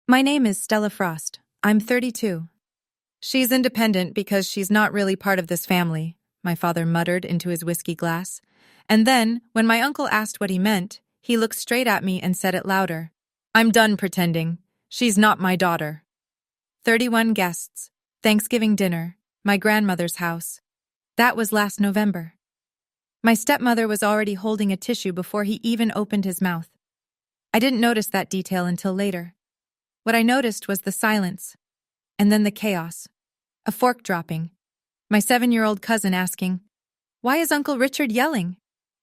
My name is Stella Frost. I'm 32. She's independent because she's not really part of this family, my father muttered into his whiskey glass. And then, when my uncle asked what he meant, he looked straight at me and said it louder. I'm done pretending. She's not my daughter. 31 guests. Thanksgiving dinner. My grandmother's house. That was last November. My stepmother was already holding a tissue before he even opened his mouth. I didn't notice that detail until later. What I noticed was the silence, and then the chaos. A fork dropping. My 7-year-old cousin asking, "Why is Uncle Richard yelling?"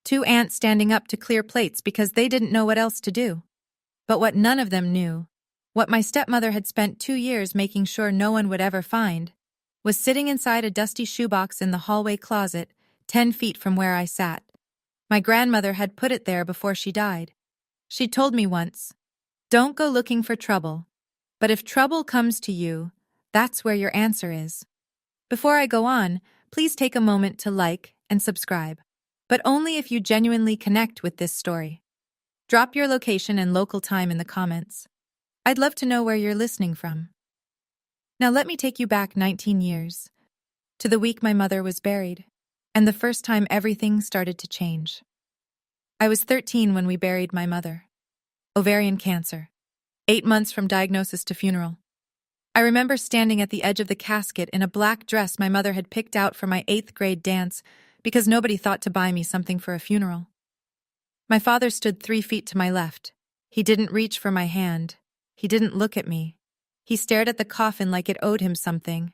2 aunts standing up to clear plates because they didn't know what else to do. But what none of them knew, what my stepmother had spent 2 years making sure no one would ever find, was sitting inside a dusty shoebox in the hallway closet, 10 feet from where I sat. My grandmother had put it there before she died. She told me once, "Don't go looking for trouble. But if trouble comes to you, that's where your answer is." Before I go on, please take a moment to like and subscribe, but only if you genuinely connect with this story. Drop your location and local time in the comments. I'd love to know where you're listening from. Now let me take you back 19 years, to the week my mother was buried, and the first time everything started to change. I was 13 when we buried my mother. Ovarian cancer. 8 months from diagnosis to funeral. I remember standing at the edge of the casket in a black dress my mother had picked out for my 8th grade dance because nobody thought to buy me something for a funeral. My father stood 3 feet to my left. He didn't reach for my hand. He didn't look at me. He stared at the coffin like it owed him something.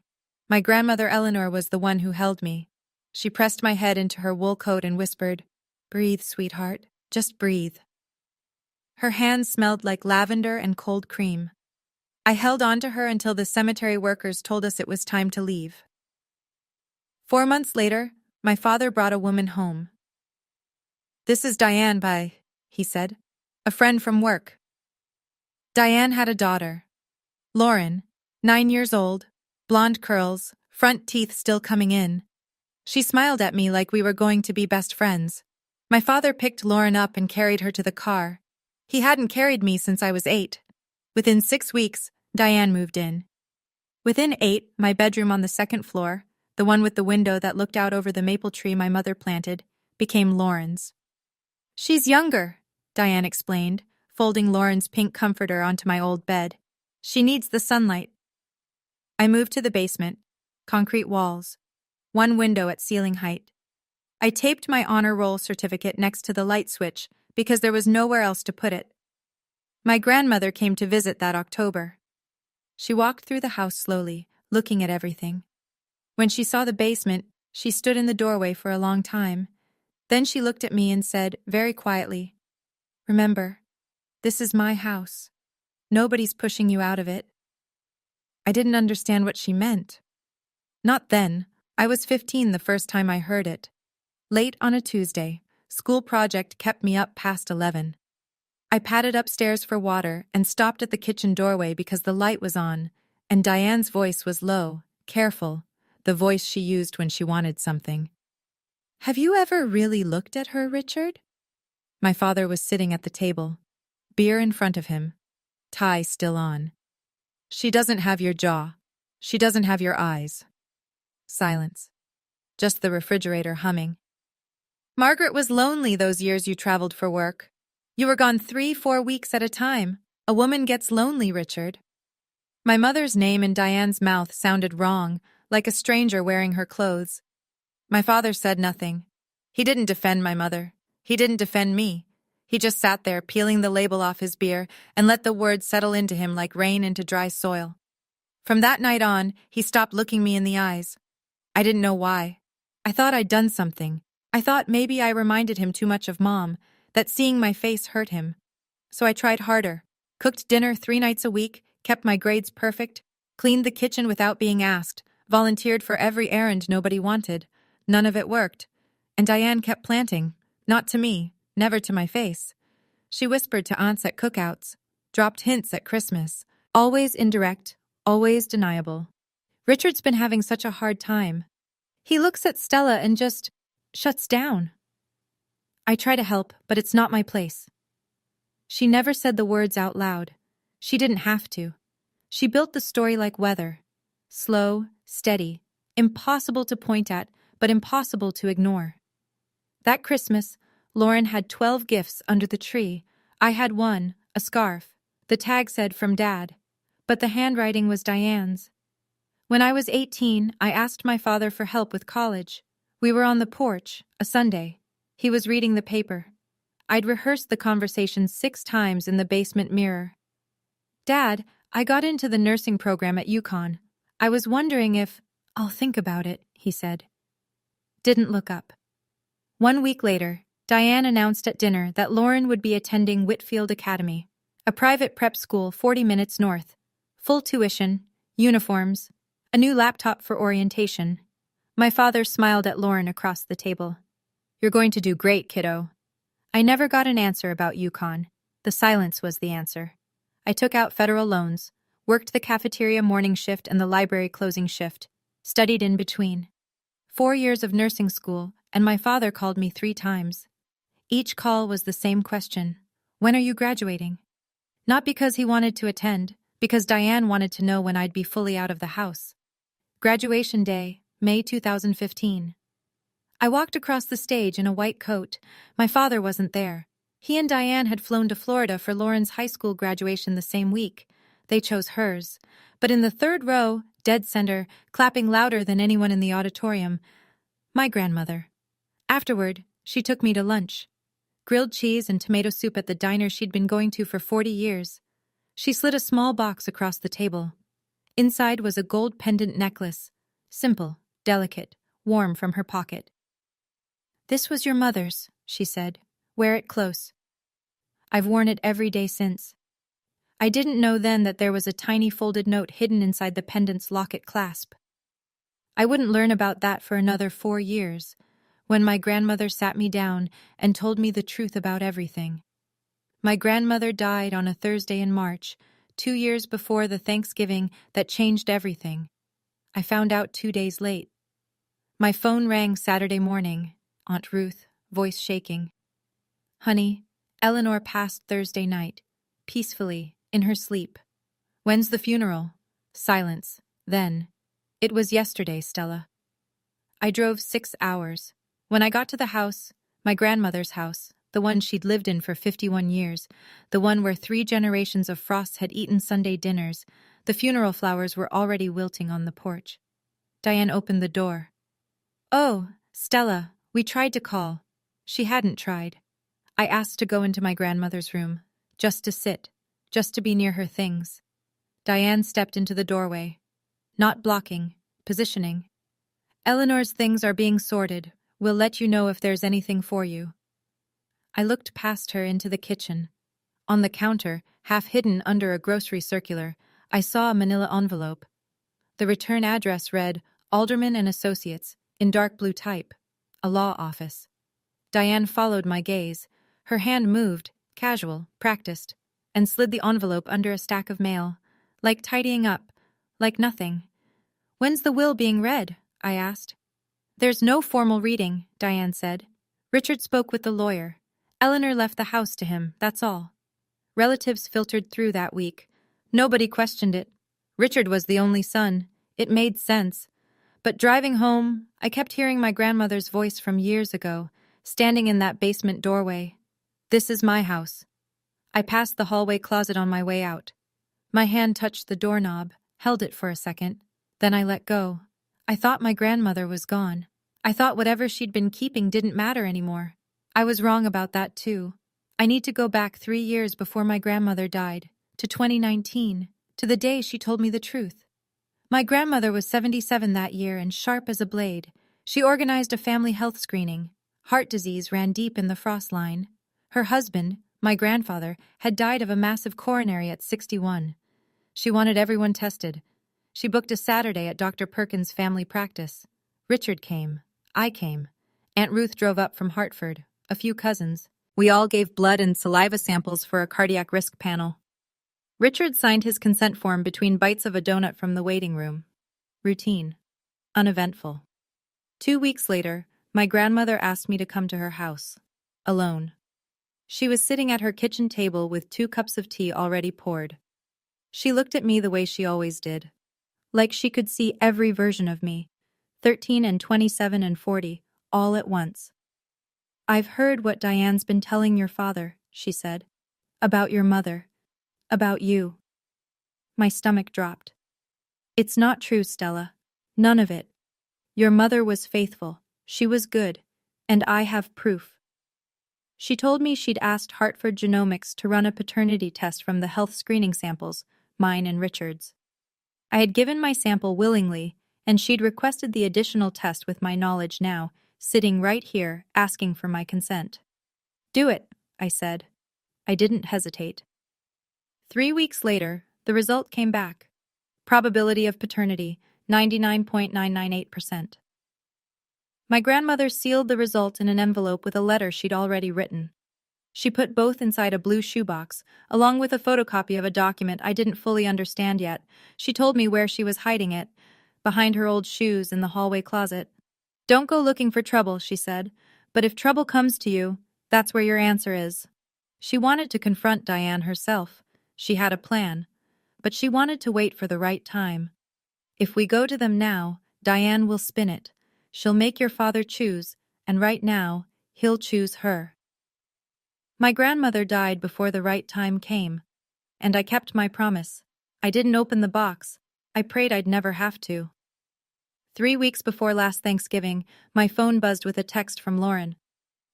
My grandmother Eleanor was the one who held me. She pressed my head into her wool coat and whispered, "Breathe, sweetheart. Just breathe." Her hands smelled like lavender and cold cream. I held on to her until the cemetery workers told us it was time to leave. 4 months later, my father brought a woman home. "This is Diane he said, "a friend from work." Diane had a daughter, Lauren, 9 years old, blonde curls, front teeth still coming in. She smiled at me like we were going to be best friends. My father picked Lauren up and carried her to the car. He hadn't carried me since I was 8. Within 6 weeks, Diane moved in. Within 8, my bedroom on the 2nd floor, the one with the window that looked out over the maple tree my mother planted, became Lauren's. "She's younger," Diane explained, folding Lauren's pink comforter onto my old bed. "She needs the sunlight." I moved to the basement, concrete walls, one window at ceiling height. I taped my honor roll certificate next to the light switch because there was nowhere else to put it. My grandmother came to visit that October. She walked through the house slowly, looking at everything. When she saw the basement, she stood in the doorway for a long time. Then she looked at me and said, very quietly, "Remember, this is my house. Nobody's pushing you out of it." I didn't understand what she meant. Not then. I was 15 the first time I heard it. Late on a Tuesday, school project kept me up past 11. I padded upstairs for water and stopped at the kitchen doorway because the light was on, and Diane's voice was low, careful, the voice she used when she wanted something. "Have you ever really looked at her, Richard?" My father was sitting at the table, beer in front of him, tie still on. "She doesn't have your jaw. She doesn't have your eyes." Silence. Just the refrigerator humming. "Margaret was lonely those years you traveled for work. You were gone 3-4 weeks at a time. A woman gets lonely, Richard." My mother's name in Diane's mouth sounded wrong, like a stranger wearing her clothes. My father said nothing. He didn't defend my mother. He didn't defend me. He just sat there, peeling the label off his beer, and let the words settle into him like rain into dry soil. From that night on, he stopped looking me in the eyes. I didn't know why. I thought I'd done something. I thought maybe I reminded him too much of Mom, that seeing my face hurt him. So I tried harder, cooked dinner 3 nights a week, kept my grades perfect, cleaned the kitchen without being asked, volunteered for every errand nobody wanted. None of it worked. And Diane kept planting, not to me, never to my face. She whispered to aunts at cookouts, dropped hints at Christmas, always indirect, always deniable. "Richard's been having such a hard time. He looks at Stella and just shuts down." I try to help, but it's not my place. She never said the words out loud. She didn't have to. She built the story like weather. Slow, steady, impossible to point at, but impossible to ignore. That Christmas, Lauren had 12 gifts under the tree. I had one, a scarf. The tag said from Dad, but the handwriting was Diane's. When I was 18, I asked my father for help with college. We were on the porch, a Sunday. He was reading the paper. I'd rehearsed the conversation 6 times in the basement mirror. Dad, I got into the nursing program at UConn. I was wondering if— I'll think about it, he said. Didn't look up. 1 week later, Diane announced at dinner that Lauren would be attending Whitfield Academy, a private prep school 40 minutes north. Full tuition, uniforms, a new laptop for orientation. My father smiled at Lauren across the table. You're going to do great, kiddo. I never got an answer about UConn. The silence was the answer. I took out federal loans, worked the cafeteria morning shift and the library closing shift, studied in between. 4 years of nursing school, and my father called me 3 times. Each call was the same question. When are you graduating? Not because he wanted to attend, because Diane wanted to know when I'd be fully out of the house. Graduation day, May 2015. I walked across the stage in a white coat. My father wasn't there. He and Diane had flown to Florida for Lauren's high school graduation the same week. They chose hers. But in the 3rd row, dead center, clapping louder than anyone in the auditorium, my grandmother. Afterward, she took me to lunch. Grilled cheese and tomato soup at the diner she'd been going to for 40 years. She slid a small box across the table. Inside was a gold pendant necklace. Simple, delicate, warm from her pocket. This was your mother's, she said. Wear it close. I've worn it every day since. I didn't know then that there was a tiny folded note hidden inside the pendant's locket clasp. I wouldn't learn about that for another 4 years, when my grandmother sat me down and told me the truth about everything. My grandmother died on a Thursday in March, 2 years before the Thanksgiving that changed everything. I found out 2 days late. My phone rang Saturday morning, Aunt Ruth, voice shaking. Honey, Eleanor passed Thursday night, peacefully, in her sleep. When's the funeral? Silence. Then. It was yesterday, Stella. I drove 6 hours. When I got to the house, my grandmother's house, the one she'd lived in for 51 years, the one where 3 generations of Frosts had eaten Sunday dinners, the funeral flowers were already wilting on the porch. Diane opened the door. Oh, Stella, we tried to call. She hadn't tried. I asked to go into my grandmother's room, just to sit, just to be near her things. Diane stepped into the doorway. Not blocking, positioning. Eleanor's things are being sorted. We'll let you know if there's anything for you. I looked past her into the kitchen. On the counter, half hidden under a grocery circular, I saw a manila envelope. The return address read, Alderman and Associates, in dark blue type, a law office. Diane followed my gaze. Her hand moved, casual, practiced, and slid the envelope under a stack of mail, like tidying up, like nothing. When's the will being read? I asked. There's no formal reading, Diane said. Richard spoke with the lawyer. Eleanor left the house to him, that's all. Relatives filtered through that week. Nobody questioned it. Richard was the only son. It made sense. But driving home, I kept hearing my grandmother's voice from years ago, standing in that basement doorway. This is my house. I passed the hallway closet on my way out. My hand touched the doorknob, held it for a second. Then I let go. I thought my grandmother was gone. I thought whatever she'd been keeping didn't matter anymore. I was wrong about that too. I need to go back 3 years before my grandmother died, to 2019, to the day she told me the truth. My grandmother was 77 that year and sharp as a blade. She organized a family health screening. Heart disease ran deep in the Frost line. Her husband, my grandfather, had died of a massive coronary at 61. She wanted everyone tested. She booked a Saturday at Dr. Perkins' family practice. Richard came. I came. Aunt Ruth drove up from Hartford. A few cousins. We all gave blood and saliva samples for a cardiac risk panel. Richard signed his consent form between bites of a donut from the waiting room. Routine. Uneventful. 2 weeks later, my grandmother asked me to come to her house. Alone. She was sitting at her kitchen table with 2 cups of tea already poured. She looked at me the way she always did. Like she could see every version of me, 13 and 27 and 40, all at once. "I've heard what Diane's been telling your father," she said. "About your mother. About you." My stomach dropped. "It's not true, Stella. None of it. Your mother was faithful. She was good. And I have proof." She told me she'd asked Hartford Genomics to run a paternity test from the health screening samples, mine and Richard's. I had given my sample willingly, and she'd requested the additional test with my knowledge now, sitting right here, asking for my consent. "Do it," I said. I didn't hesitate. 3 weeks later, the result came back. Probability of paternity, 99.998%. My grandmother sealed the result in an envelope with a letter she'd already written. She put both inside a blue shoebox, along with a photocopy of a document I didn't fully understand yet. She told me where she was hiding it, behind her old shoes in the hallway closet. "Don't go looking for trouble," she said, "but if trouble comes to you, that's where your answer is." She wanted to confront Diane herself. She had a plan, but she wanted to wait for the right time. "If we go to them now, Diane will spin it. She'll make your father choose, and right now, he'll choose her." My grandmother died before the right time came, and I kept my promise. I didn't open the box. I prayed I'd never have to. 3 weeks before last Thanksgiving, my phone buzzed with a text from Lauren.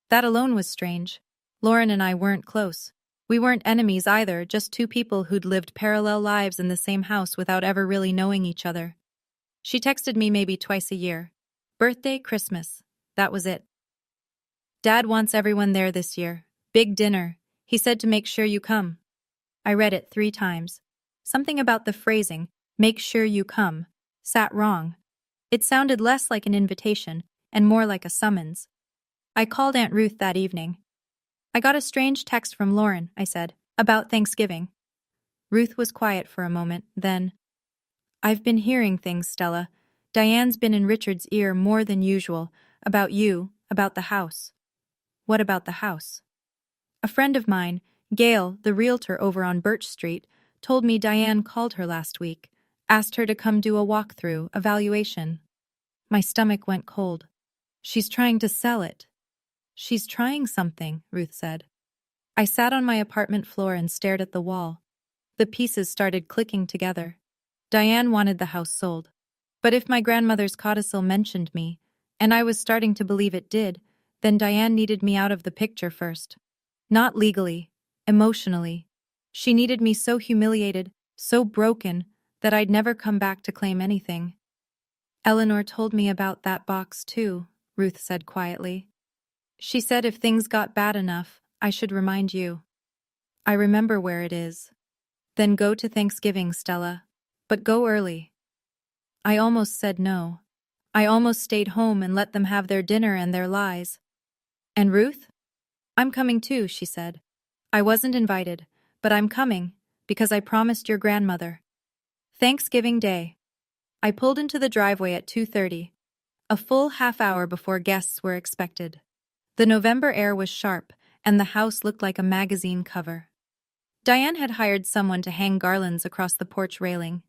That alone was strange. Lauren and I weren't close. We weren't enemies either, just two people who'd lived parallel lives in the same house without ever really knowing each other. She texted me maybe twice a year. Birthday, Christmas. That was it. "Dad wants everyone there this year. Big dinner. He said to make sure you come." I read it 3 times. Something about the phrasing, "make sure you come," sat wrong. It sounded less like an invitation and more like a summons. I called Aunt Ruth that evening. "I got a strange text from Lauren," I said, "about Thanksgiving." Ruth was quiet for a moment, then, "I've been hearing things, Stella. Diane's been in Richard's ear more than usual, about you, about the house." "What about the house?" "A friend of mine, Gail, the realtor over on Birch Street, told me Diane called her last week, asked her to come do a walkthrough, evaluation." My stomach went cold. "She's trying to sell it." "She's trying something," Ruth said. I sat on my apartment floor and stared at the wall. The pieces started clicking together. Diane wanted the house sold. But if my grandmother's codicil mentioned me, and I was starting to believe it did, then Diane needed me out of the picture first. Not legally, emotionally. She needed me so humiliated, so broken, that I'd never come back to claim anything. "Eleanor told me about that box too," Ruth said quietly. "She said if things got bad enough, I should remind you." "I remember where it is." "Then go to Thanksgiving, Stella. But go early." I almost said no. I almost stayed home and let them have their dinner and their lies. "And Ruth?" "I'm coming too," she said. "I wasn't invited, but I'm coming, because I promised your grandmother." Thanksgiving Day. I pulled into the driveway at 2:30, a full half hour before guests were expected. The November air was sharp, and the house looked like a magazine cover. Diane had hired someone to hang garlands across the porch railing.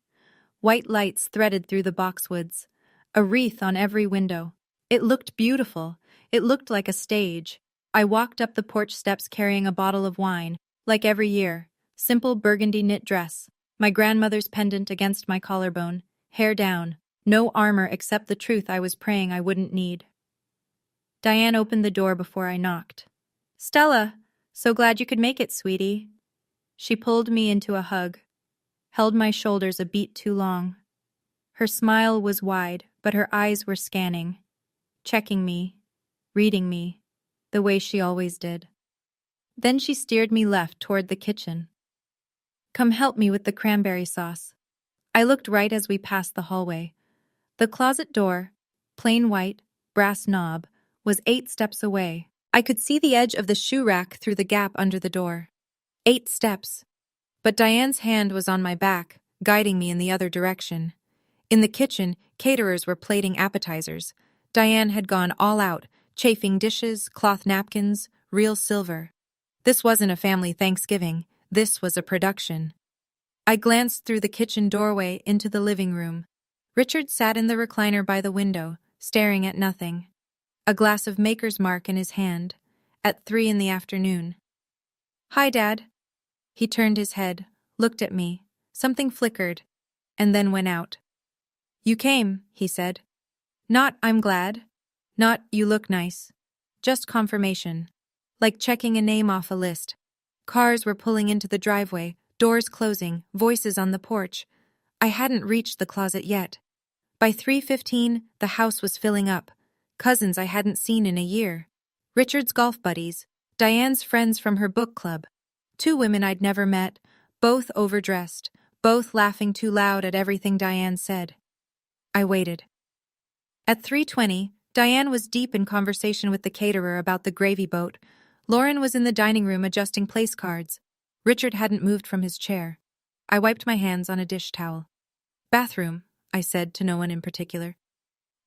White lights threaded through the boxwoods, a wreath on every window. It looked beautiful. It looked like a stage. I walked up the porch steps carrying a bottle of wine, like every year, simple burgundy knit dress, my grandmother's pendant against my collarbone, hair down, no armor except the truth I was praying I wouldn't need. Diane opened the door before I knocked. "Stella, so glad you could make it, sweetie." She pulled me into a hug, held my shoulders a beat too long. Her smile was wide, but her eyes were scanning, checking me, reading me, the way she always did. Then she steered me left toward the kitchen. "Come help me with the cranberry sauce." I looked right as we passed the hallway. The closet door, plain white, brass knob, was 8 steps away. I could see the edge of the shoe rack through the gap under the door. 8 steps. But Diane's hand was on my back, guiding me in the other direction. In the kitchen, caterers were plating appetizers. Diane had gone all out, chafing dishes, cloth napkins, real silver. This wasn't a family Thanksgiving. This was a production. I glanced through the kitchen doorway into the living room. Richard sat in the recliner by the window, staring at nothing. A glass of Maker's Mark in his hand, at 3 in the afternoon. "Hi, Dad." He turned his head, looked at me, something flickered, and then went out. "You came," he said. "Not, I'm glad. Not, you look nice. Just confirmation. Like checking a name off a list." Cars were pulling into the driveway, doors closing, voices on the porch. I hadn't reached the closet yet. By 3:15, the house was filling up. Cousins I hadn't seen in a year. Richard's golf buddies, Diane's friends from her book club. 2 women I'd never met, both overdressed, both laughing too loud at everything Diane said. I waited. At 3:20, Diane was deep in conversation with the caterer about the gravy boat. Lauren was in the dining room adjusting place cards. Richard hadn't moved from his chair. I wiped my hands on a dish towel. "Bathroom," I said to no one in particular.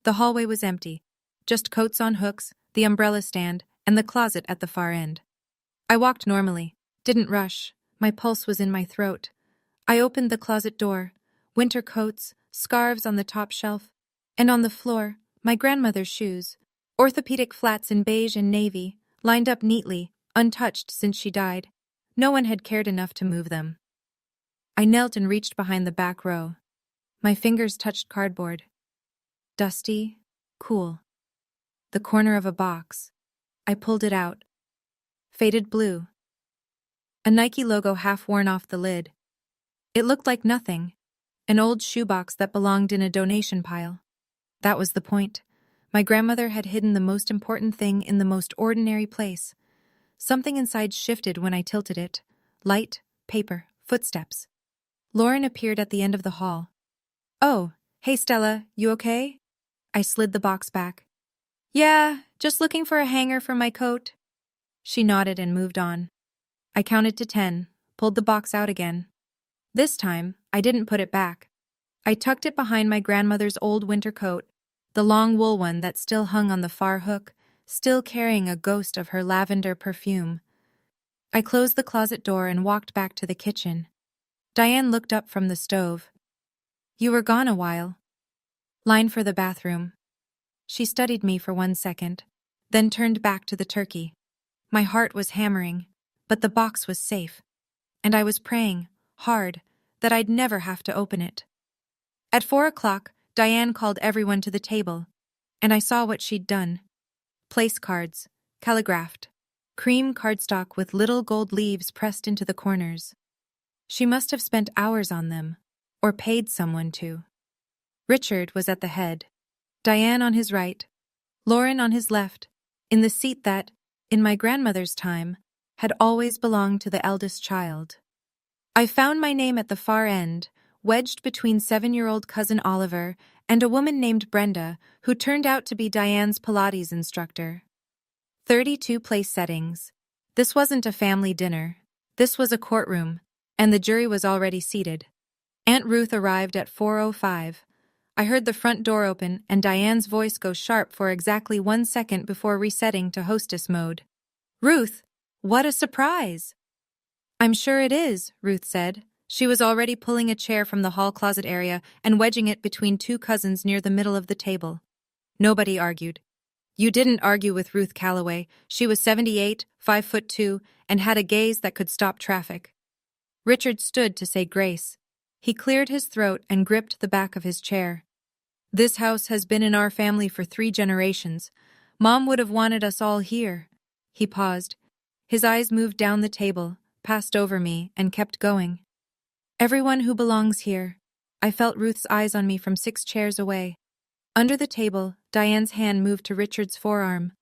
The hallway was empty. Just coats on hooks, the umbrella stand, and the closet at the far end. I walked normally, didn't rush. My pulse was in my throat. I opened the closet door. Winter coats, scarves on the top shelf, and on the floor, my grandmother's shoes, orthopedic flats in beige and navy, lined up neatly, untouched since she died. No one had cared enough to move them. I knelt and reached behind the back row. My fingers touched cardboard. Dusty, cool. The corner of a box. I pulled it out. Faded blue. A Nike logo half worn off the lid. It looked like nothing. An old shoebox that belonged in a donation pile. That was the point. My grandmother had hidden the most important thing in the most ordinary place. Something inside shifted when I tilted it. Light, paper, footsteps. Lauren appeared at the end of the hall. "Oh, hey Stella, you okay?" I slid the box back. "Yeah, just looking for a hanger for my coat." She nodded and moved on. I counted to 10, pulled the box out again. This time, I didn't put it back. I tucked it behind my grandmother's old winter coat, the long wool one that still hung on the far hook, still carrying a ghost of her lavender perfume. I closed the closet door and walked back to the kitchen. Diane looked up from the stove. "You were gone a while." "Line for the bathroom." She studied me for 1 second, then turned back to the turkey. My heart was hammering, but the box was safe. And I was praying, hard, that I'd never have to open it. At 4 o'clock, Diane called everyone to the table, and I saw what she'd done. Place cards, calligraphed, cream cardstock with little gold leaves pressed into the corners. She must have spent hours on them, or paid someone to. Richard was at the head, Diane on his right, Lauren on his left, in the seat that, in my grandmother's time, had always belonged to the eldest child. I found my name at the far end, wedged between 7-year-old cousin Oliver and a woman named Brenda, who turned out to be Diane's Pilates instructor. 32 place settings. This wasn't a family dinner. This was a courtroom, and the jury was already seated. Aunt Ruth arrived at 4:05. I heard the front door open and Diane's voice go sharp for exactly 1 second before resetting to hostess mode. "Ruth, what a surprise!" "I'm sure it is," Ruth said. She was already pulling a chair from the hall closet area and wedging it between 2 cousins near the middle of the table. Nobody argued. You didn't argue with Ruth Calloway. She was 78, 5'2", and had a gaze that could stop traffic. Richard stood to say grace. He cleared his throat and gripped the back of his chair. "This house has been in our family for 3 generations. Mom would have wanted us all here." He paused. His eyes moved down the table, passed over me, and kept going. "Everyone who belongs here." I felt Ruth's eyes on me from 6 chairs away. Under the table, Diane's hand moved to Richard's forearm.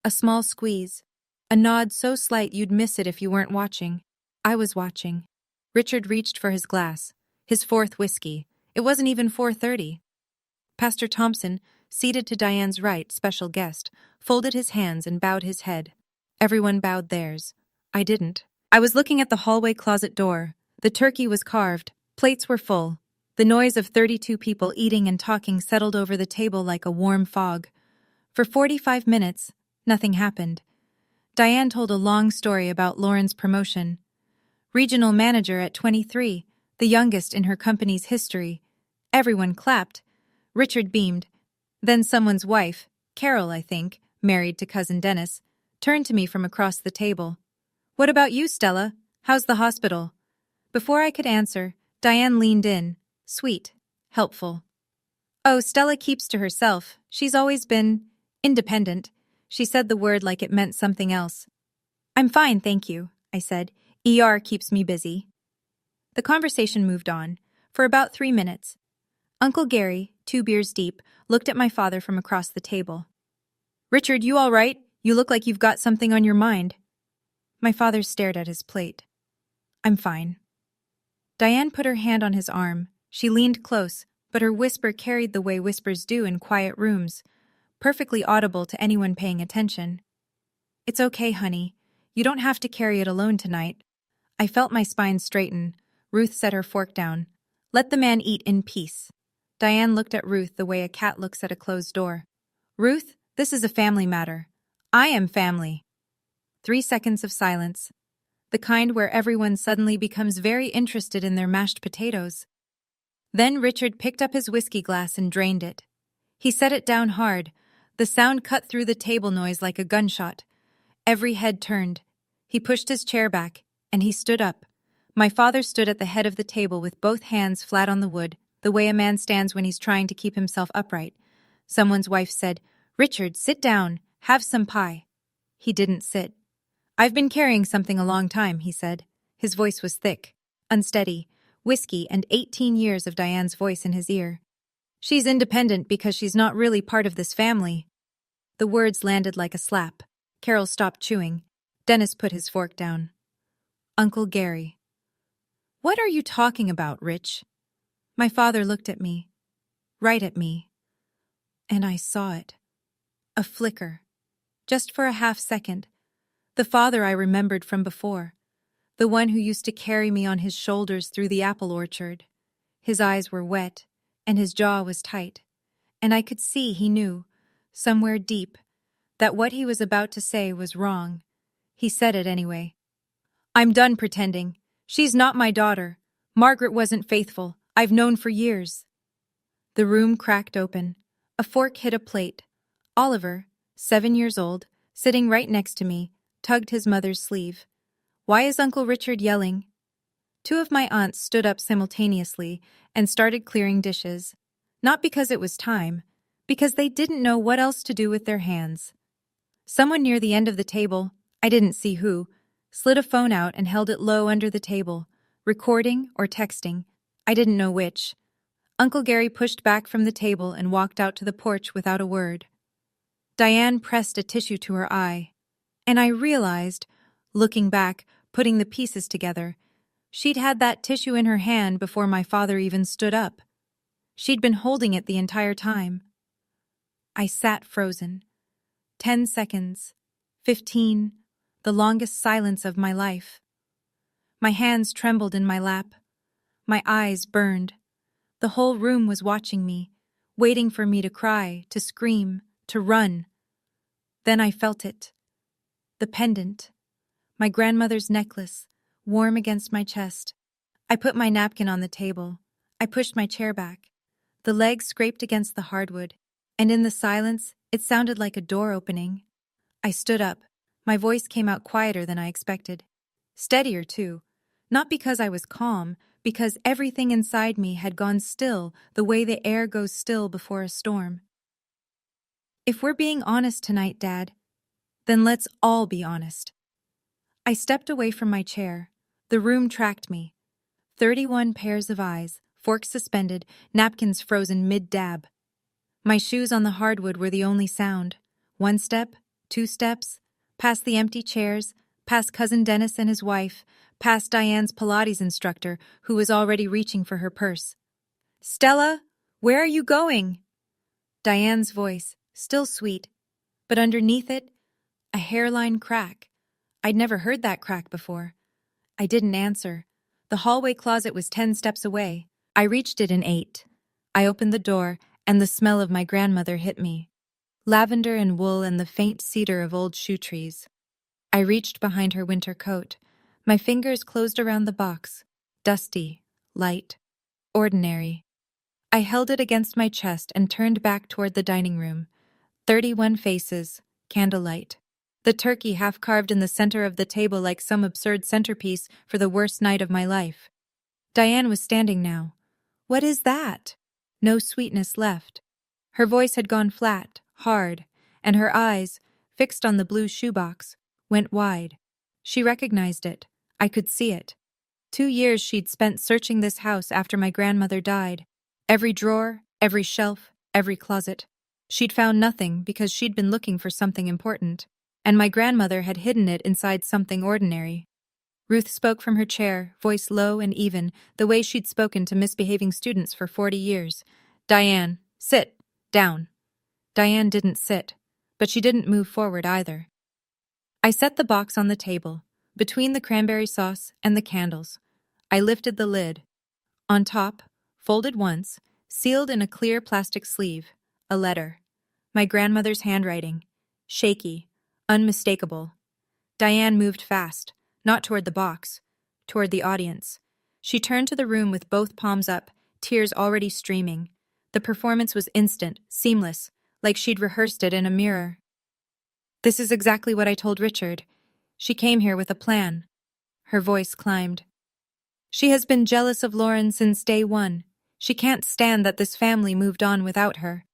A small squeeze. A nod so slight you'd miss it if you weren't watching. I was watching. Richard reached for his glass. His 4th whiskey. It wasn't even 4:30. Pastor Thompson, seated to Diane's right, special guest, folded his hands and bowed his head. Everyone bowed theirs. I didn't. I was looking at the hallway closet door. The turkey was carved. Plates were full. The noise of 32 people eating and talking settled over the table like a warm fog. For 45 minutes, nothing happened. Diane told a long story about Lauren's promotion. Regional manager at 23, the youngest in her company's history. Everyone clapped. Richard beamed. Then someone's wife, Carol, I think, married to Cousin Dennis, turned to me from across the table. "What about you, Stella? How's the hospital?" Before I could answer, Diane leaned in, sweet, helpful. "Oh, Stella keeps to herself. She's always been independent." She said the word like it meant something else. "I'm fine, thank you," I said. "ER keeps me busy." The conversation moved on, for about 3 minutes. Uncle Gary, 2 beers deep, looked at my father from across the table. "Richard, you all right? You look like you've got something on your mind." My father stared at his plate. "I'm fine." Diane put her hand on his arm. She leaned close, but her whisper carried the way whispers do in quiet rooms, perfectly audible to anyone paying attention. "It's okay, honey. You don't have to carry it alone tonight." I felt my spine straighten. Ruth set her fork down. "Let the man eat in peace." Diane looked at Ruth the way a cat looks at a closed door. "Ruth, this is a family matter. I am family." 3 seconds of silence. The kind where everyone suddenly becomes very interested in their mashed potatoes. Then Richard picked up his whiskey glass and drained it. He set it down hard. The sound cut through the table noise like a gunshot. Every head turned. He pushed his chair back, and he stood up. My father stood at the head of the table with both hands flat on the wood, the way a man stands when he's trying to keep himself upright. Someone's wife said, "Richard, sit down. Have some pie." He didn't sit. "I've been carrying something a long time," he said. His voice was thick, unsteady, whiskey and 18 years of Diane's voice in his ear. "She's independent because she's not really part of this family." The words landed like a slap. Carol stopped chewing. Dennis put his fork down. "Uncle Gary." "What are you talking about, Rich?" My father looked at me, right at me, and I saw it. A flicker. Just for a half second. The father I remembered from before. The one who used to carry me on his shoulders through the apple orchard. His eyes were wet, and his jaw was tight. And I could see he knew, somewhere deep, that what he was about to say was wrong. He said it anyway. "I'm done pretending. She's not my daughter. Margaret wasn't faithful. I've known for years." The room cracked open. A fork hit a plate. Oliver, 7 years old, sitting right next to me, tugged his mother's sleeve. "Why is Uncle Richard yelling?" 2 of my aunts stood up simultaneously and started clearing dishes. Not because it was time, because they didn't know what else to do with their hands. Someone near the end of the table, I didn't see who, slid a phone out and held it low under the table, recording or texting. I didn't know which. Uncle Gary pushed back from the table and walked out to the porch without a word. Diane pressed a tissue to her eye, and I realized, looking back, putting the pieces together, she'd had that tissue in her hand before my father even stood up. She'd been holding it the entire time. I sat frozen. 10 seconds, 15, the longest silence of my life. My hands trembled in my lap. My eyes burned. The whole room was watching me, waiting for me to cry, to scream, to run. Then I felt it. The pendant. My grandmother's necklace, warm against my chest. I put my napkin on the table. I pushed my chair back. The legs scraped against the hardwood, and in the silence, it sounded like a door opening. I stood up. My voice came out quieter than I expected. Steadier, too. Not because I was calm, because everything inside me had gone still the way the air goes still before a storm. "If we're being honest tonight, Dad, then let's all be honest." I stepped away from my chair. The room tracked me. 31 pairs of eyes, forks suspended, napkins frozen mid-dab. My shoes on the hardwood were the only sound. 1 step, 2 steps, past the empty chairs, past Cousin Dennis and his wife, past Diane's Pilates instructor, who was already reaching for her purse. "Stella, where are you going?" Diane's voice, still sweet, but underneath it, a hairline crack. I'd never heard that crack before. I didn't answer. The hallway closet was 10 steps away. I reached it in 8. I opened the door, and the smell of my grandmother hit me. Lavender and wool and the faint cedar of old shoe trees. I reached behind her winter coat. My fingers closed around the box. Dusty, light, ordinary. I held it against my chest and turned back toward the dining room. 31 faces, candlelight. The turkey half carved in the center of the table like some absurd centerpiece for the worst night of my life. Diane was standing now. What is that? No sweetness left. Her voice had gone flat, hard, and her eyes, fixed on the blue shoebox, went wide. She recognized it. I could see it. 2 years she'd spent searching this house after my grandmother died. Every drawer, every shelf, every closet. She'd found nothing because she'd been looking for something important, and my grandmother had hidden it inside something ordinary. Ruth spoke from her chair, voice low and even, the way she'd spoken to misbehaving students for 40 years. Diane, sit. Down. Diane didn't sit, but she didn't move forward either. I set the box on the table, between the cranberry sauce and the candles. I lifted the lid. On top, folded once, sealed in a clear plastic sleeve, a letter. My grandmother's handwriting. Shaky, unmistakable. Diane moved fast, not toward the box, toward the audience. She turned to the room with both palms up, tears already streaming. The performance was instant, seamless, like she'd rehearsed it in a mirror. This is exactly what I told Richard. She came here with a plan. Her voice climbed. She has been jealous of Lauren since day one. She can't stand that this family moved on without her.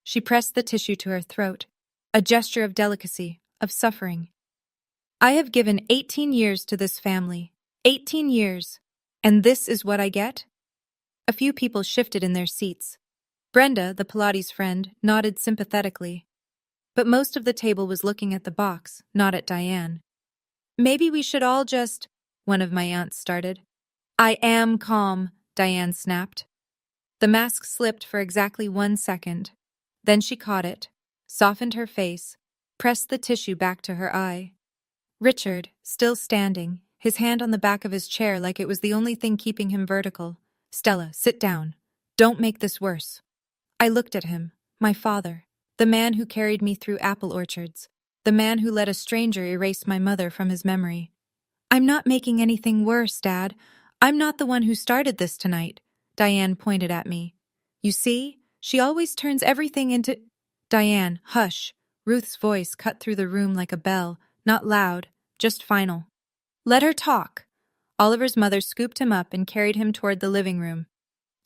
She pressed the tissue to her throat, a gesture of delicacy, of suffering. I have given 18 years to this family. 18 years. And this is what I get? A few people shifted in their seats. Brenda, the Pilates friend, nodded sympathetically. But most of the table was looking at the box, not at Diane. Maybe we should all just, one of my aunts started. I am calm, Diane snapped. The mask slipped for exactly 1 second. Then she caught it, softened her face, pressed the tissue back to her eye. Richard, still standing, his hand on the back of his chair like it was the only thing keeping him vertical. Stella, sit down. Don't make this worse. I looked at him, my father, the man who carried me through apple orchards, the man who let a stranger erase my mother from his memory. I'm not making anything worse, Dad. I'm not the one who started this tonight. Diane pointed at me. You see, she always turns everything into... Diane, hush. Ruth's voice cut through the room like a bell, not loud, just final. Let her talk. Oliver's mother scooped him up and carried him toward the living room.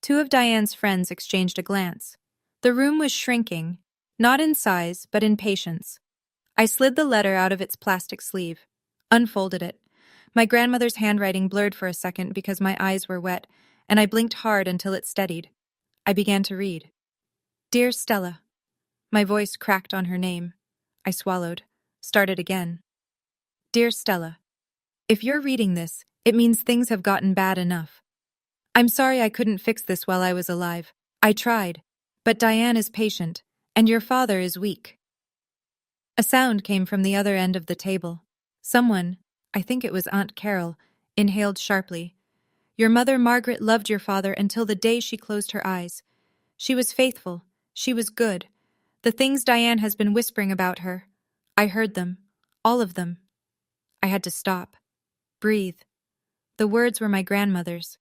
2 of Diane's friends exchanged a glance. The room was shrinking, not in size, but in patience. I slid the letter out of its plastic sleeve, unfolded it. My grandmother's handwriting blurred for a second because my eyes were wet, and I blinked hard until it steadied. I began to read. Dear Stella. My voice cracked on her name. I swallowed, started again. Dear Stella. If you're reading this, it means things have gotten bad enough. I'm sorry I couldn't fix this while I was alive. I tried. But Diane is patient, and your father is weak. A sound came from the other end of the table. Someone, I think it was Aunt Carol, inhaled sharply. Your mother Margaret loved your father until the day she closed her eyes. She was faithful. She was good. The things Diane has been whispering about her. I heard them. All of them. I had to stop. Breathe. The words were my grandmother's.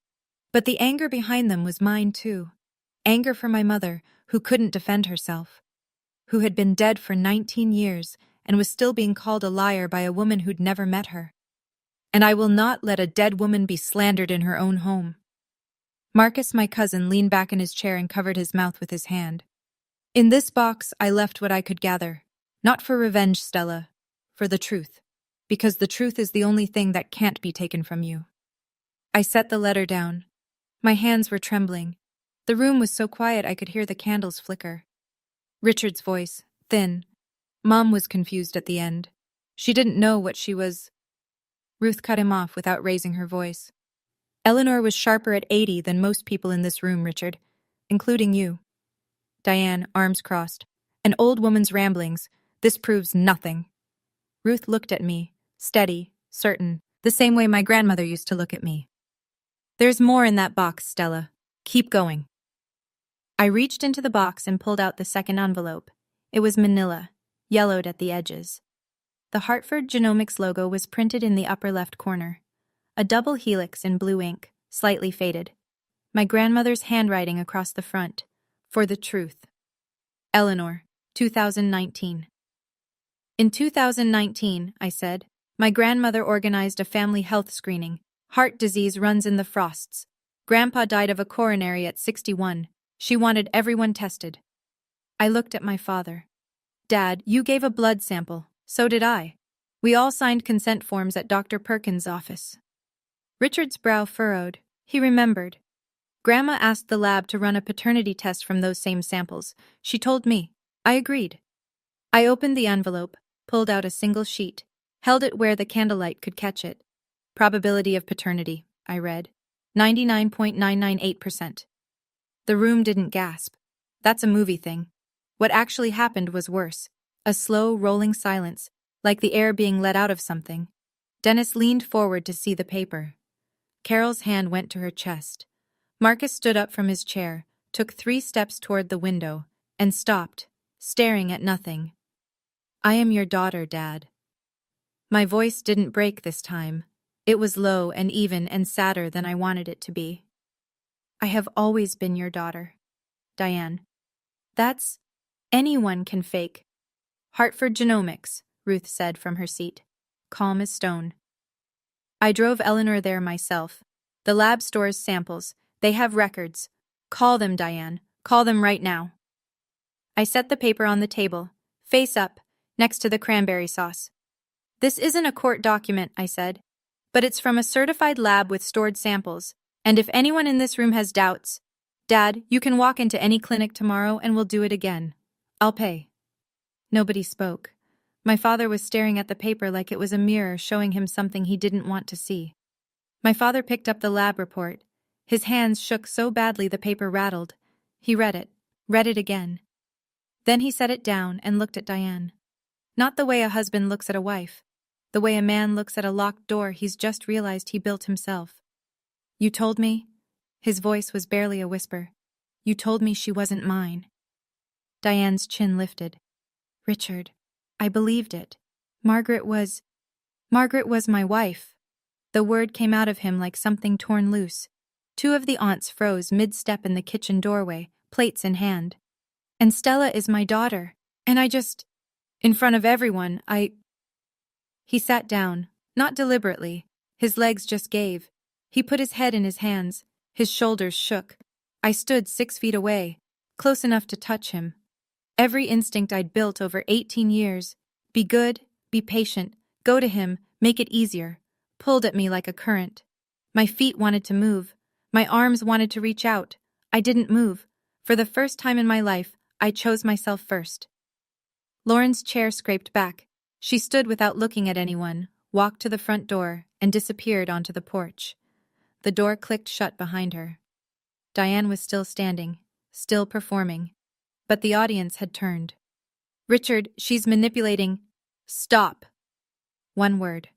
But the anger behind them was mine too. Anger for my mother, who couldn't defend herself. Who had been dead for 19 years and was still being called a liar by a woman who'd never met her. And I will not let a dead woman be slandered in her own home. Marcus, my cousin, leaned back in his chair and covered his mouth with his hand. In this box, I left what I could gather. Not for revenge, Stella. For the truth. Because the truth is the only thing that can't be taken from you. I set the letter down. My hands were trembling. The room was so quiet I could hear the candles flicker. Richard's voice, thin. Mom was confused at the end. She didn't know what she was... Ruth cut him off without raising her voice. Eleanor was sharper at 80 than most people in this room, Richard. Including you. Diane, arms crossed. An old woman's ramblings. This proves nothing. Ruth looked at me, steady, certain, the same way my grandmother used to look at me. There's more in that box, Stella. Keep going. I reached into the box and pulled out the second envelope. It was manila, yellowed at the edges. The Hartford Genomics logo was printed in the upper left corner. A double helix in blue ink, slightly faded, My grandmother's handwriting across the front. For the truth. Eleanor, 2019. In 2019, I said, my grandmother organized a family health screening. Heart disease runs in the Frosts. Grandpa died of a coronary at 61. She wanted everyone tested. I looked at my father. Dad, you gave a blood sample. So did I. We all signed consent forms at Dr. Perkins' office. Richard's brow furrowed. He remembered. Grandma asked the lab to run a paternity test from those same samples. She told me. I agreed. I opened the envelope, pulled out a single sheet, held it where the candlelight could catch it. Probability of paternity, I read. 99.998%. The room didn't gasp. That's a movie thing. What actually happened was worse. A slow, rolling silence, like the air being let out of something. Dennis leaned forward to see the paper. Carol's hand went to her chest. Marcus stood up from his chair, took 3 steps toward the window, and stopped, staring at nothing. I am your daughter, Dad. My voice didn't break this time. It was low and even and sadder than I wanted it to be. I have always been your daughter, Diane. That's... anyone can fake. Hartford Genomics, Ruth said from her seat, calm as stone. I drove Eleanor there myself. The lab stores samples. They have records. Call them, Diane. Call them right now. I set the paper on the table, face up, next to the cranberry sauce. This isn't a court document, I said, but it's from a certified lab with stored samples, and if anyone in this room has doubts, Dad, you can walk into any clinic tomorrow and we'll do it again. I'll pay. Nobody spoke. My father was staring at the paper like it was a mirror showing him something he didn't want to see. My father picked up the lab report. His hands shook so badly the paper rattled. He read it again. Then he set it down and looked at Diane. Not the way a husband looks at a wife. The way a man looks at a locked door he's just realized he built himself. You told me? His voice was barely a whisper. You told me she wasn't mine. Diane's chin lifted. Richard, I believed it. Margaret was my wife. The word came out of him like something torn loose. 2 of the aunts froze mid-step in the kitchen doorway, plates in hand. And Stella is my daughter, and in front of everyone, He sat down, not deliberately. His legs just gave. He put his head in his hands. His shoulders shook. I stood 6 feet away, close enough to touch him. Every instinct I'd built over 18 years, be good, be patient, go to him, make it easier, pulled at me like a current. My feet wanted to move. My arms wanted to reach out. I didn't move. For the first time in my life, I chose myself first. Lauren's chair scraped back. She stood without looking at anyone, walked to the front door, and disappeared onto the porch. The door clicked shut behind her. Diane was still standing, still performing. But the audience had turned. Richard, she's manipulating. Stop. One word.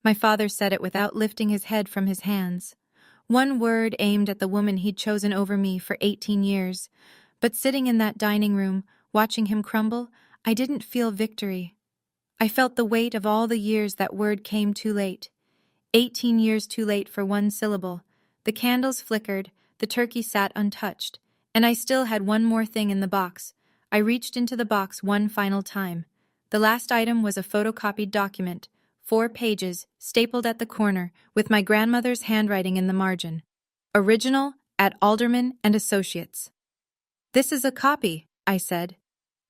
My father said it without lifting his head from his hands. One word aimed at the woman he'd chosen over me for 18 years. But sitting in that dining room, watching him crumble, I didn't feel victory. I felt the weight of all the years that word came too late. 18 years too late for one syllable. The candles flickered, the turkey sat untouched, and I still had one more thing in the box. I reached into the box one final time. The last item was a photocopied document, 4 pages, stapled at the corner, with my grandmother's handwriting in the margin. Original at Alderman and Associates. This is a copy, I said.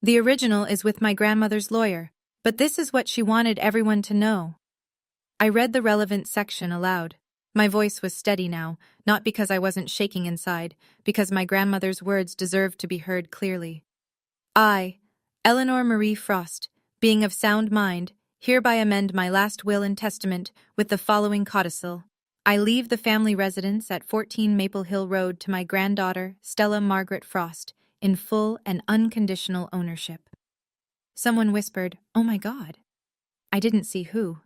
The original is with my grandmother's lawyer, but this is what she wanted everyone to know. I read the relevant section aloud. My voice was steady now, not because I wasn't shaking inside, because my grandmother's words deserved to be heard clearly. I, Eleanor Marie Frost, being of sound mind, hereby amend my last will and testament with the following codicil. I leave the family residence at 14 Maple Hill Road to my granddaughter, Stella Margaret Frost, in full and unconditional ownership. Someone whispered, "Oh my God." I didn't see who.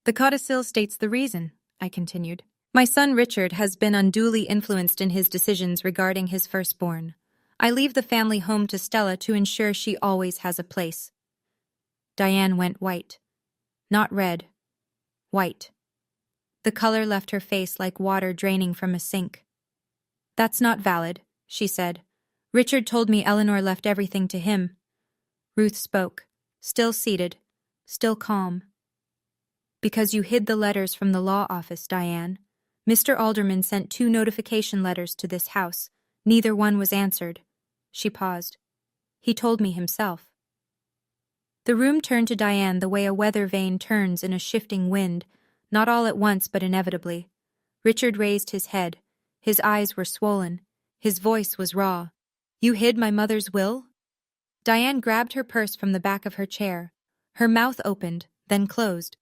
The codicil states the reason, I continued. My son Richard has been unduly influenced in his decisions regarding his firstborn. I leave the family home to Stella to ensure she always has a place. Diane went white. Not red. White. The color left her face like water draining from a sink. That's not valid, she said. Richard told me Eleanor left everything to him. Ruth spoke, still seated, still calm. Because you hid the letters from the law office, Diane. Mr. Alderman sent 2 notification letters to this house. Neither one was answered. She paused. He told me himself. The room turned to Diane the way a weather vane turns in a shifting wind, not all at once but inevitably. Richard raised his head. His eyes were swollen. His voice was raw. You hid my mother's will? Diane grabbed her purse from the back of her chair. Her mouth opened, then closed.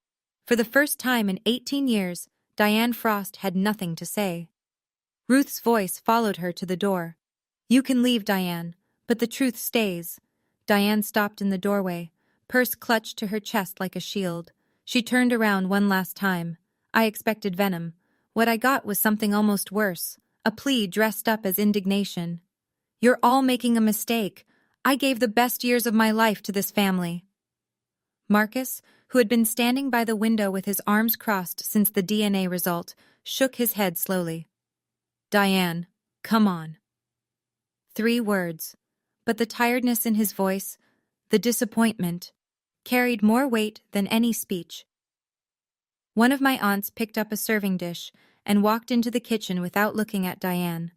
For the first time in 18 years, Diane Frost had nothing to say. Ruth's voice followed her to the door. You can leave, Diane, but the truth stays. Diane stopped in the doorway, purse clutched to her chest like a shield. She turned around one last time. I expected venom. What I got was something almost worse, a plea dressed up as indignation. You're all making a mistake. I gave the best years of my life to this family. Marcus, who had been standing by the window with his arms crossed since the DNA result, shook his head slowly. Diane, come on. 3 words, but the tiredness in his voice, the disappointment, carried more weight than any speech. One of my aunts picked up a serving dish and walked into the kitchen without looking at Diane.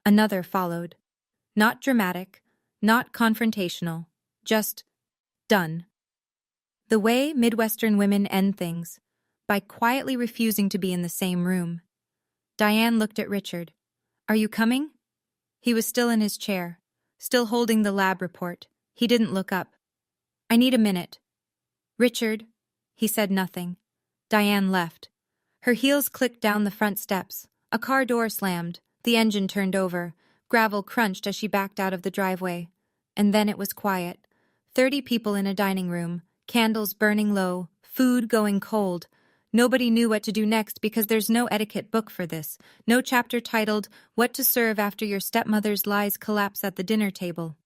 Another followed. Not dramatic, not confrontational, just done. The way Midwestern women end things, by quietly refusing to be in the same room. Diane looked at Richard. Are you coming? He was still in his chair, still holding the lab report. He didn't look up. I need a minute. Richard. He said nothing. Diane left. Her heels clicked down the front steps. A car door slammed. The engine turned over. Gravel crunched as she backed out of the driveway. And then it was quiet. 30 people in a dining room, candles burning low, food going cold. Nobody knew what to do next because there's no etiquette book for this, no chapter titled, What to Serve After Your Stepmother's Lies Collapse at the Dinner Table.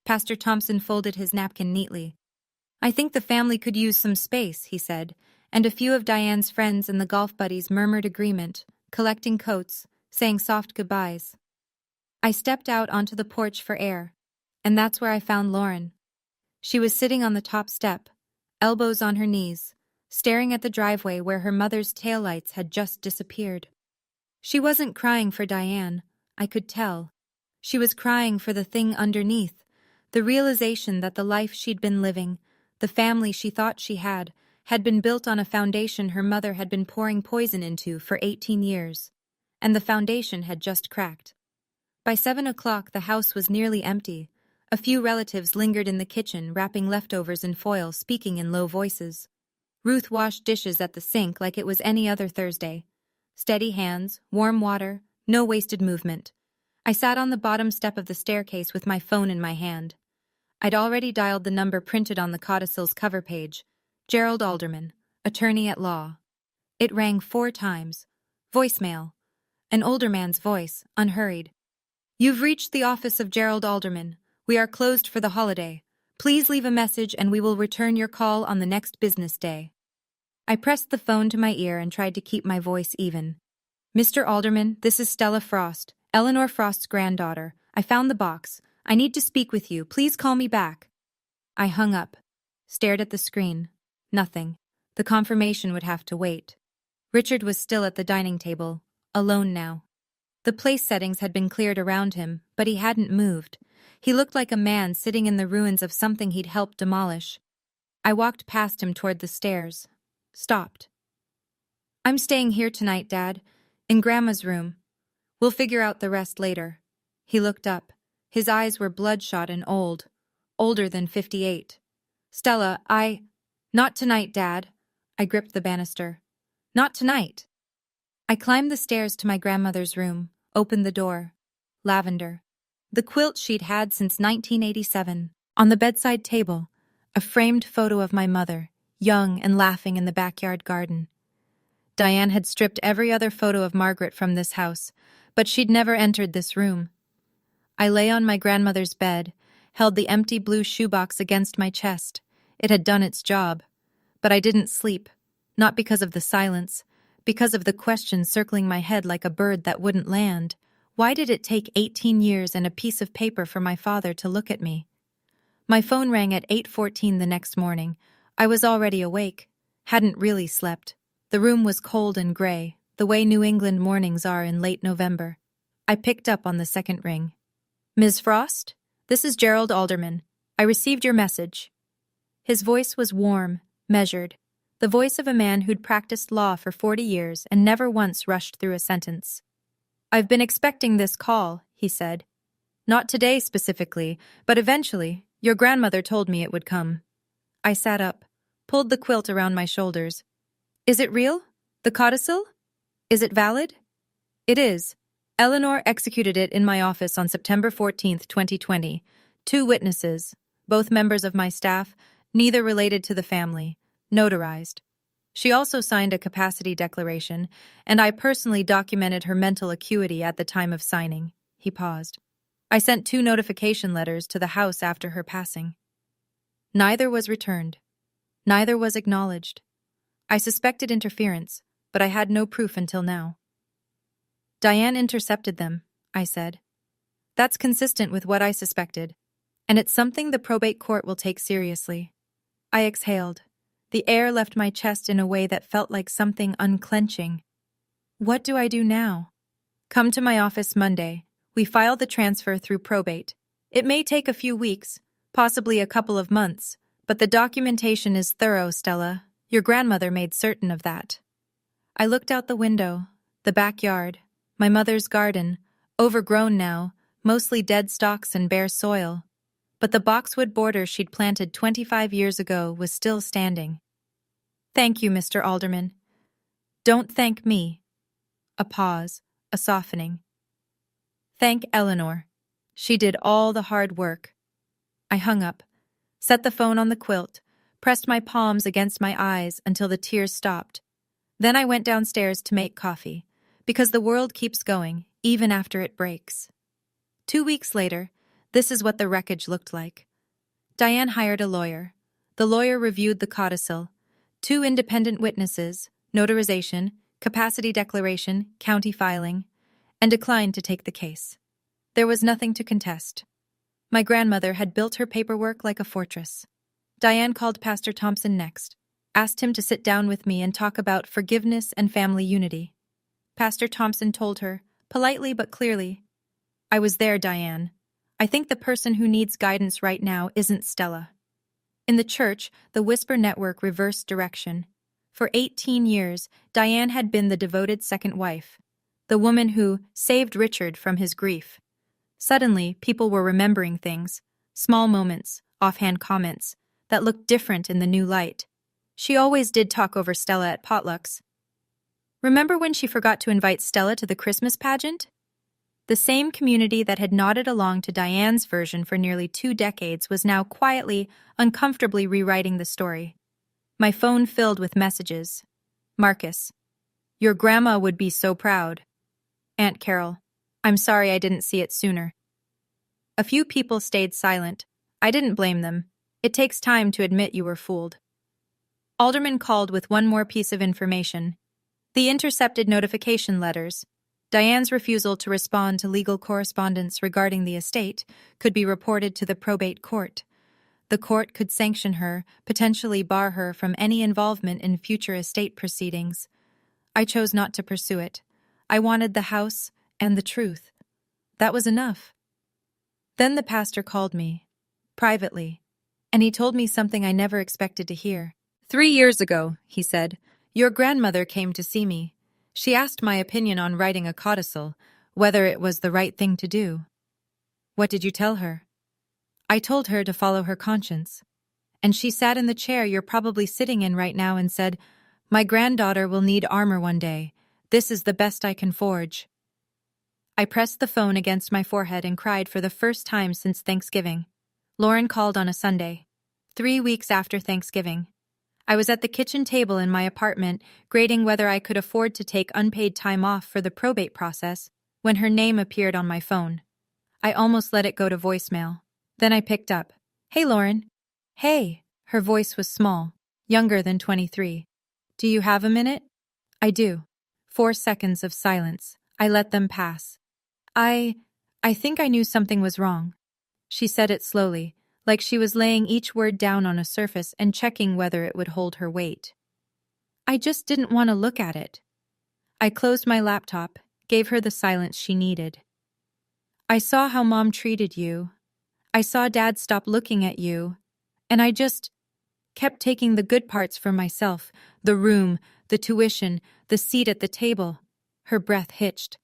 Pastor Thompson folded his napkin neatly. I think the family could use some space, he said, and a few of Diane's friends and the golf buddies murmured agreement, collecting coats, saying soft goodbyes. I stepped out onto the porch for air, and that's where I found Lauren. She was sitting on the top step, elbows on her knees, staring at the driveway where her mother's taillights had just disappeared. She wasn't crying for Diane, I could tell. She was crying for the thing underneath, the realization that the life she'd been living, the family she thought she had been built on a foundation her mother had been pouring poison into for 18 years, and the foundation had just cracked. By 7 o'clock, the house was nearly empty. A few relatives lingered in the kitchen, wrapping leftovers in foil, speaking in low voices. Ruth washed dishes at the sink like it was any other Thursday. Steady hands, warm water, no wasted movement. I sat on the bottom step of the staircase with my phone in my hand. I'd already dialed the number printed on the codicil's cover page. Gerald Alderman, attorney at law. It rang 4 times. Voicemail. An older man's voice, unhurried. You've reached the office of Gerald Alderman. We are closed for the holiday. Please leave a message and we will return your call on the next business day. I pressed the phone to my ear and tried to keep my voice even. Mr. Alderman, this is Stella Frost, Eleanor Frost's granddaughter. I found the box. I need to speak with you. Please call me back. I hung up, stared at the screen. Nothing. The confirmation would have to wait. Richard was still at the dining table, alone now. The place settings had been cleared around him, but he hadn't moved. He looked like a man sitting in the ruins of something he'd helped demolish. I walked past him toward the stairs. Stopped. I'm staying here tonight, Dad, in Grandma's room. We'll figure out the rest later. He looked up. His eyes were bloodshot and old, older than 58. Stella, Not tonight, Dad. I gripped the banister. Not tonight. I climbed the stairs to my grandmother's room, opened the door. Lavender. The quilt she'd had since 1987. On the bedside table, a framed photo of my mother, young and laughing in the backyard garden. Diane had stripped every other photo of Margaret from this house, but she'd never entered this room. I lay on my grandmother's bed, held the empty blue shoebox against my chest. It had done its job. But I didn't sleep, not because of the silence, because of the question circling my head like a bird that wouldn't land. Why did it take 18 years and a piece of paper for my father to look at me? My phone rang at 8:14 the next morning. I was already awake, hadn't really slept. The room was cold and gray, the way New England mornings are in late November. I picked up on the second ring. "Ms. Frost? This is Gerald Alderman. I received your message." His voice was warm, measured, the voice of a man who'd practiced law for 40 years and never once rushed through a sentence. "I've been expecting this call," he said. "Not today specifically, but eventually. Your grandmother told me it would come." I sat up, pulled the quilt around my shoulders. "Is it real? The codicil? Is it valid?" "It is. Eleanor executed it in my office on September 14th, 2020. 2 witnesses, both members of my staff, neither related to the family, notarized. She also signed a capacity declaration, and I personally documented her mental acuity at the time of signing." He paused. "I sent 2 notification letters to the house after her passing. Neither was returned. Neither was acknowledged. I suspected interference, but I had no proof until now." "Diane intercepted them," I said. "That's consistent with what I suspected, and it's something the probate court will take seriously." I exhaled. The air left my chest in a way that felt like something unclenching. "What do I do now?" "Come to my office Monday. We file the transfer through probate. It may take a few weeks, possibly a couple of months, but the documentation is thorough, Stella. Your grandmother made certain of that." I looked out the window, the backyard, my mother's garden, overgrown now, mostly dead stalks and bare soil. But the boxwood border she'd planted 25 years ago was still standing. "Thank you, Mr. Alderman." "Don't thank me." A pause, a softening. "Thank Eleanor. She did all the hard work." I hung up, set the phone on the quilt, pressed my palms against my eyes until the tears stopped. Then I went downstairs to make coffee, because the world keeps going, even after it breaks. 2 weeks later, this is what the wreckage looked like. Diane hired a lawyer. The lawyer reviewed the codicil, 2 independent witnesses, notarization, capacity declaration, county filing, and declined to take the case. There was nothing to contest. My grandmother had built her paperwork like a fortress. Diane called Pastor Thompson next, asked him to sit down with me and talk about forgiveness and family unity. Pastor Thompson told her, politely but clearly, "I was there, Diane. I think the person who needs guidance right now isn't Stella." In the church, the Whisper Network reversed direction. For 18 years, Diane had been the devoted second wife, the woman who saved Richard from his grief. Suddenly, people were remembering things, small moments, offhand comments, that looked different in the new light. She always did talk over Stella at potlucks. Remember when she forgot to invite Stella to the Christmas pageant? The same community that had nodded along to Diane's version for nearly 2 decades was now quietly, uncomfortably rewriting the story. My phone filled with messages. Marcus, "Your grandma would be so proud." Aunt Carol, "I'm sorry I didn't see it sooner." A few people stayed silent. I didn't blame them. It takes time to admit you were fooled. Alderman called with one more piece of information. The intercepted notification letters. Diane's refusal to respond to legal correspondence regarding the estate could be reported to the probate court. The court could sanction her, potentially bar her from any involvement in future estate proceedings. I chose not to pursue it. I wanted the house and the truth. That was enough. Then the pastor called me, privately, and he told me something I never expected to hear. 3 years ago, he said, your grandmother came to see me. She asked my opinion on writing a codicil, whether it was the right thing to do. What did you tell her? I told her to follow her conscience. And she sat in the chair you're probably sitting in right now and said, my granddaughter will need armor one day. This is the best I can forge. I pressed the phone against my forehead and cried for the first time since Thanksgiving. Lauren called on a Sunday, 3 weeks after Thanksgiving. I was at the kitchen table in my apartment, grading whether I could afford to take unpaid time off for the probate process, when her name appeared on my phone. I almost let it go to voicemail. Then I picked up. Hey, Lauren. Hey. Her voice was small, younger than 23. Do you have a minute? I do. 4 seconds of silence. I let them pass. I think I knew something was wrong. She said it slowly, like she was laying each word down on a surface and checking whether it would hold her weight. I just didn't want to look at it. I closed my laptop, gave her the silence she needed. I saw how Mom treated you. I saw Dad stop looking at you. And I just kept taking the good parts for myself, the room, the tuition, the seat at the table. Her breath hitched.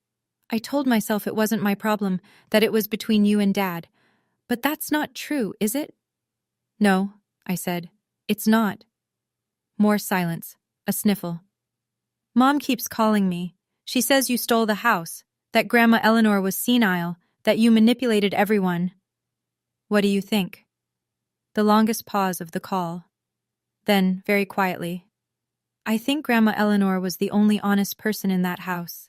I told myself it wasn't my problem, that it was between you and Dad. But that's not true, is it? No, I said. It's not. More silence. A sniffle. Mom keeps calling me. She says you stole the house, that Grandma Eleanor was senile, that you manipulated everyone. What do you think? The longest pause of the call. Then, very quietly, I think Grandma Eleanor was the only honest person in that house.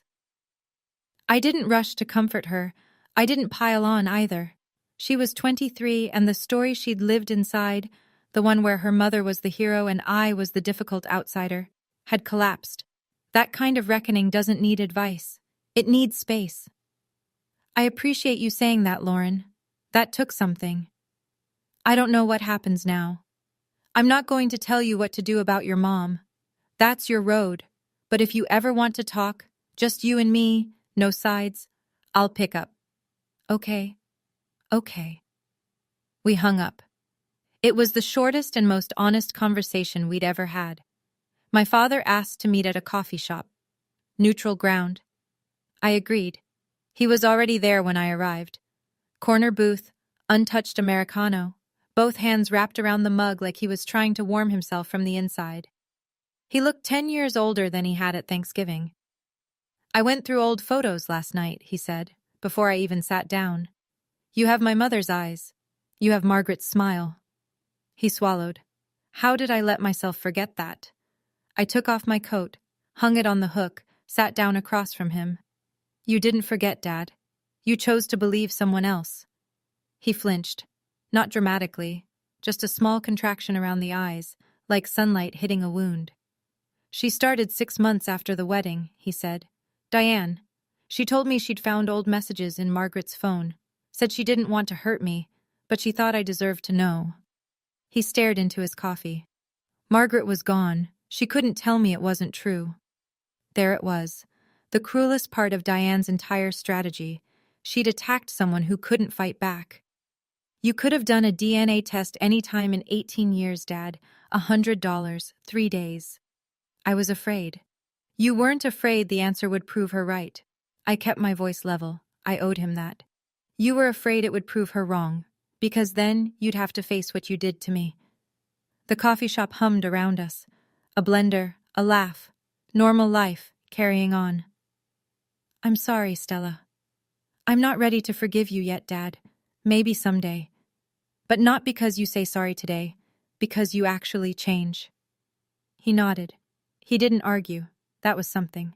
I didn't rush to comfort her. I didn't pile on either. She was 23, and the story she'd lived inside, the one where her mother was the hero and I was the difficult outsider, had collapsed. That kind of reckoning doesn't need advice. It needs space. I appreciate you saying that, Lauren. That took something. I don't know what happens now. I'm not going to tell you what to do about your mom. That's your road. But if you ever want to talk, just you and me, no sides, I'll pick up. Okay. Okay. We hung up. It was the shortest and most honest conversation we'd ever had. My father asked to meet at a coffee shop. Neutral ground. I agreed. He was already there when I arrived. Corner booth, untouched Americano, both hands wrapped around the mug like he was trying to warm himself from the inside. He looked 10 years older than he had at Thanksgiving. I went through old photos last night, he said, before I even sat down. You have my mother's eyes. You have Margaret's smile. He swallowed. How did I let myself forget that? I took off my coat, hung it on the hook, sat down across from him. You didn't forget, Dad. You chose to believe someone else. He flinched. Not dramatically, just a small contraction around the eyes, like sunlight hitting a wound. She started 6 months after the wedding, he said. Diane. She told me she'd found old messages in Margaret's phone. Said she didn't want to hurt me, but she thought I deserved to know. He stared into his coffee. Margaret was gone. She couldn't tell me it wasn't true. There it was. The cruelest part of Diane's entire strategy. She'd attacked someone who couldn't fight back. You could have done a DNA test any time in 18 years, Dad. $100, 3 days. I was afraid. You weren't afraid the answer would prove her right. I kept my voice level. I owed him that. You were afraid it would prove her wrong, because then you'd have to face what you did to me. The coffee shop hummed around us. A blender, a laugh, normal life, carrying on. I'm sorry, Stella. I'm not ready to forgive you yet, Dad. Maybe someday. But not because you say sorry today, because you actually change. He nodded. He didn't argue. That was something.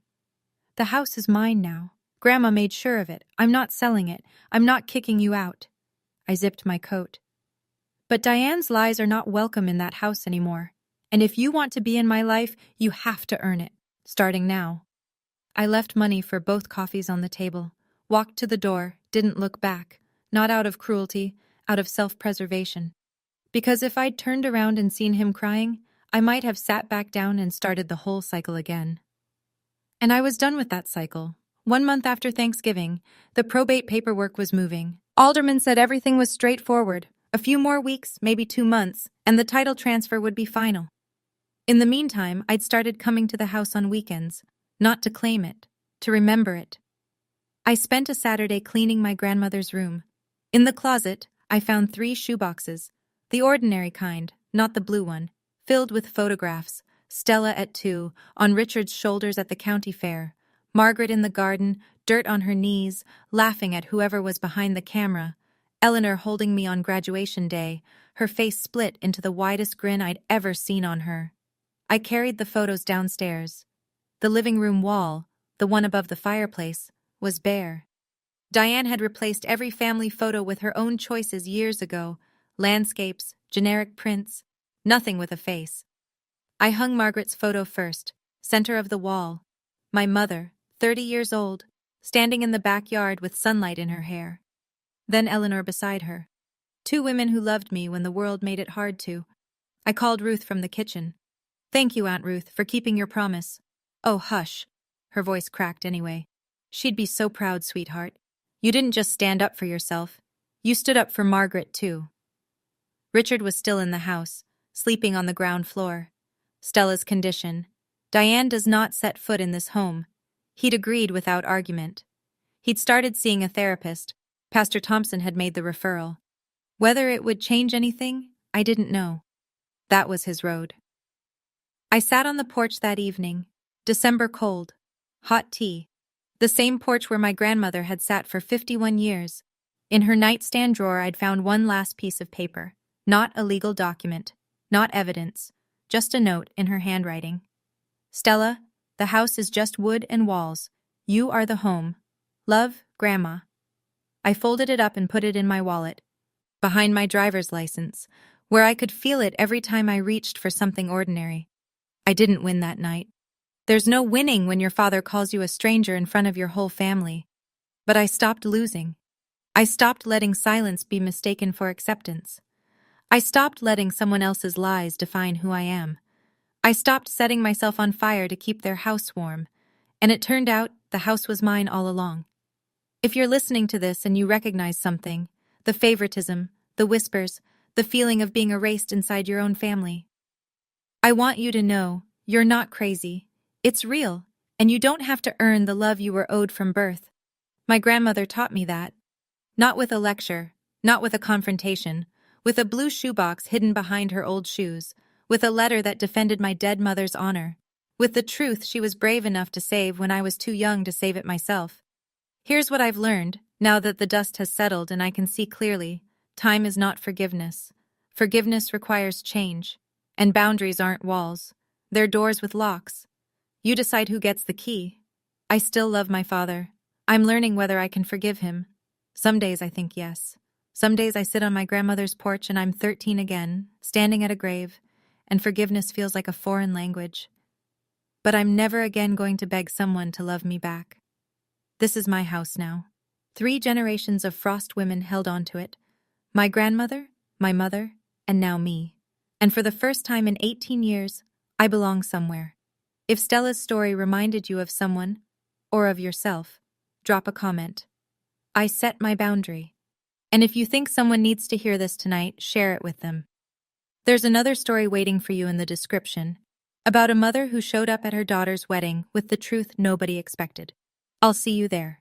The house is mine now. Grandma made sure of it. I'm not selling it. I'm not kicking you out. I zipped my coat. But Diane's lies are not welcome in that house anymore. And if you want to be in my life, you have to earn it, starting now. I left money for both coffees on the table, walked to the door, didn't look back, not out of cruelty, out of self-preservation. Because if I'd turned around and seen him crying, I might have sat back down and started the whole cycle again. And I was done with that cycle. 1 month after Thanksgiving, the probate paperwork was moving. Alderman said everything was straightforward. A few more weeks, maybe 2 months, and the title transfer would be final. In the meantime, I'd started coming to the house on weekends, not to claim it, to remember it. I spent a Saturday cleaning my grandmother's room. In the closet, I found 3 shoeboxes, the ordinary kind, not the blue one, filled with photographs. Stella at 2, on Richard's shoulders at the county fair, Margaret in the garden, dirt on her knees, laughing at whoever was behind the camera, Eleanor holding me on graduation day, her face split into the widest grin I'd ever seen on her. I carried the photos downstairs. The living room wall, the one above the fireplace, was bare. Diane had replaced every family photo with her own choices years ago, landscapes, generic prints, nothing with a face. I hung Margaret's photo first, center of the wall. My mother, 30 years old, standing in the backyard with sunlight in her hair. Then Eleanor beside her. Two women who loved me when the world made it hard to. I called Ruth from the kitchen. Thank you, Aunt Ruth, for keeping your promise. Oh, hush. Her voice cracked anyway. She'd be so proud, sweetheart. You didn't just stand up for yourself. You stood up for Margaret, too. Richard was still in the house, sleeping on the ground floor. Stella's condition. Diane does not set foot in this home. He'd agreed without argument. He'd started seeing a therapist. Pastor Thompson had made the referral. Whether it would change anything, I didn't know. That was his road. I sat on the porch that evening. December cold. Hot tea. The same porch where my grandmother had sat for 51 years. In her nightstand drawer I'd found one last piece of paper. Not a legal document. Not evidence. Just a note in her handwriting. Stella, the house is just wood and walls. You are the home. Love, Grandma. I folded it up and put it in my wallet, behind my driver's license, where I could feel it every time I reached for something ordinary. I didn't win that night. There's no winning when your father calls you a stranger in front of your whole family. But I stopped losing. I stopped letting silence be mistaken for acceptance. I stopped letting someone else's lies define who I am. I stopped setting myself on fire to keep their house warm, and it turned out the house was mine all along. If you're listening to this and you recognize something, the favoritism, the whispers, the feeling of being erased inside your own family, I want you to know you're not crazy. It's real, and you don't have to earn the love you were owed from birth. My grandmother taught me that. Not with a lecture, not with a confrontation, with a blue shoebox hidden behind her old shoes, with a letter that defended my dead mother's honor, with the truth she was brave enough to save when I was too young to save it myself. Here's what I've learned, now that the dust has settled and I can see clearly. Time is not forgiveness. Forgiveness requires change. And boundaries aren't walls. They're doors with locks. You decide who gets the key. I still love my father. I'm learning whether I can forgive him. Some days I think yes. Some days I sit on my grandmother's porch and I'm 13 again, standing at a grave, and forgiveness feels like a foreign language. But I'm never again going to beg someone to love me back. This is my house now. 3 generations of Frost women held on to it. My grandmother, my mother, and now me. And for the first time in 18 years, I belong somewhere. If Stella's story reminded you of someone, or of yourself, drop a comment. I set my boundary. And if you think someone needs to hear this tonight, share it with them. There's another story waiting for you in the description, about a mother who showed up at her daughter's wedding with the truth nobody expected. I'll see you there.